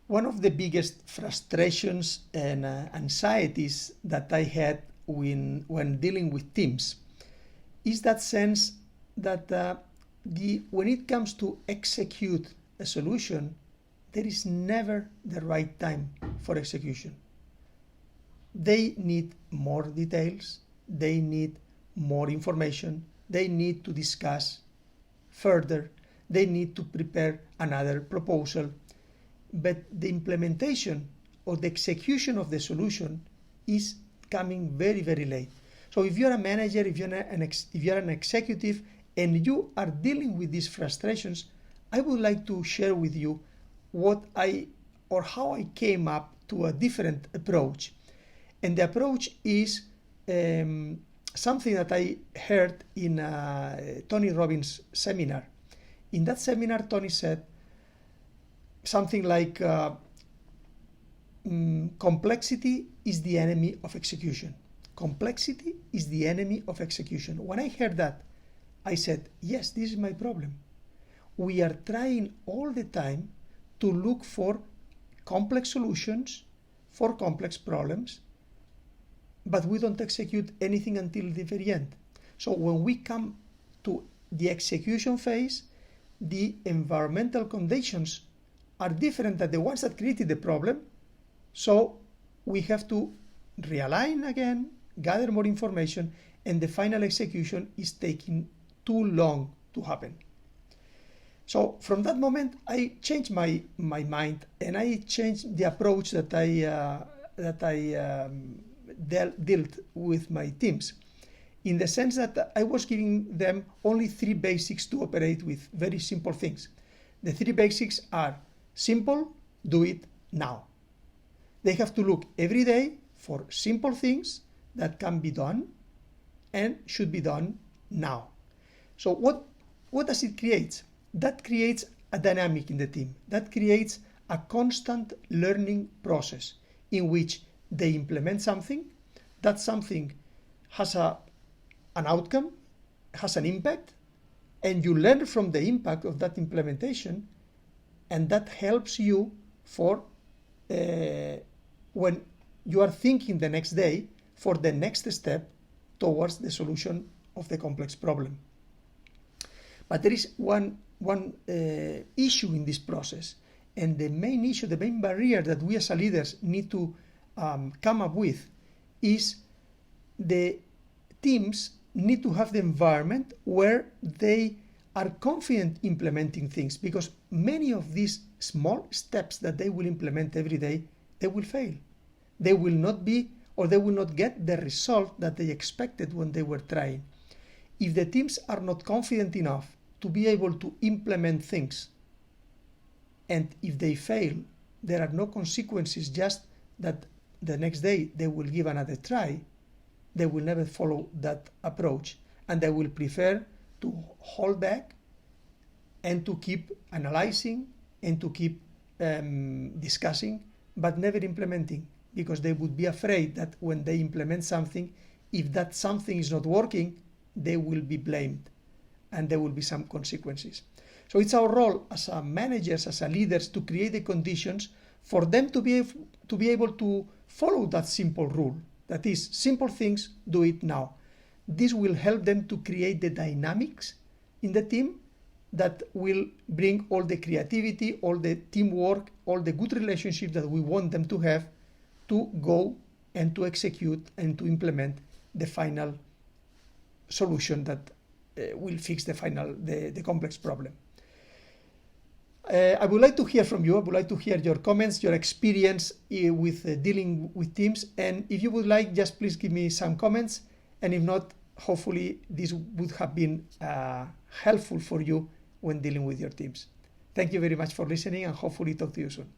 One of the biggest frustrations and anxieties that I had when dealing with teams is that sense that when it comes to execute a solution, there is never the right time for execution. They need more details, they need more information, they need to discuss further, they need to prepare another proposal. But the implementation or the execution of the solution is coming very, very late. So if you're a manager, if you're an executive, and you are dealing with these frustrations, I would like to share with you how I came up to a different approach. And the approach is something that I heard in Tony Robbins' seminar. In that seminar, Tony said something like, complexity is the enemy of execution. Complexity is the enemy of execution. When I heard that, I said, yes, this is my problem. We are trying all the time to look for complex solutions for complex problems, but we don't execute anything until the very end. So when we come to the execution phase, the environmental conditions are different than the ones that created the problem. So we have to realign again, gather more information, and the final execution is taking too long to happen. So from that moment, I changed my mind, and I changed the approach that I dealt with my teams, in the sense that I was giving them only 3 basics to operate with, very simple things. The 3 basics are simple, do it now. They have to look every day for simple things that can be done and should be done now. So what does it create? That creates a dynamic in the team. That creates a constant learning process in which they implement something. That something has an outcome, has an impact, and you learn from the impact of that implementation, and that helps you for when you are thinking the next day for the next step towards the solution of the complex problem. But there is one issue in this process, and the main barrier that we as leaders need to come up with is the teams need to have the environment where they are confident implementing things, because many of these small steps that they will implement every day, they will fail. They will not be, or they will not get the result that they expected when they were trying. If the teams are not confident enough to be able to implement things, and if they fail, there are no consequences, just that the next day they will give another try, they will never follow that approach, and they will prefer to hold back and to keep analyzing and to keep discussing, but never implementing, because they would be afraid that when they implement something, if that something is not working, they will be blamed and there will be some consequences. So it's our role as managers, as leaders, to create the conditions for them to be able to follow that simple rule. That is, simple things, do it now. This will help them to create the dynamics in the team that will bring all the creativity, all the teamwork, all the good relationships that we want them to have, to go and to execute and to implement the final solution that will fix the complex problem. I would like to hear from you. I would like to hear your comments, your experience with dealing with teams. And if you would like, just please give me some comments. And if not, hopefully this would have been helpful for you when dealing with your teams. Thank you very much for listening, and hopefully talk to you soon.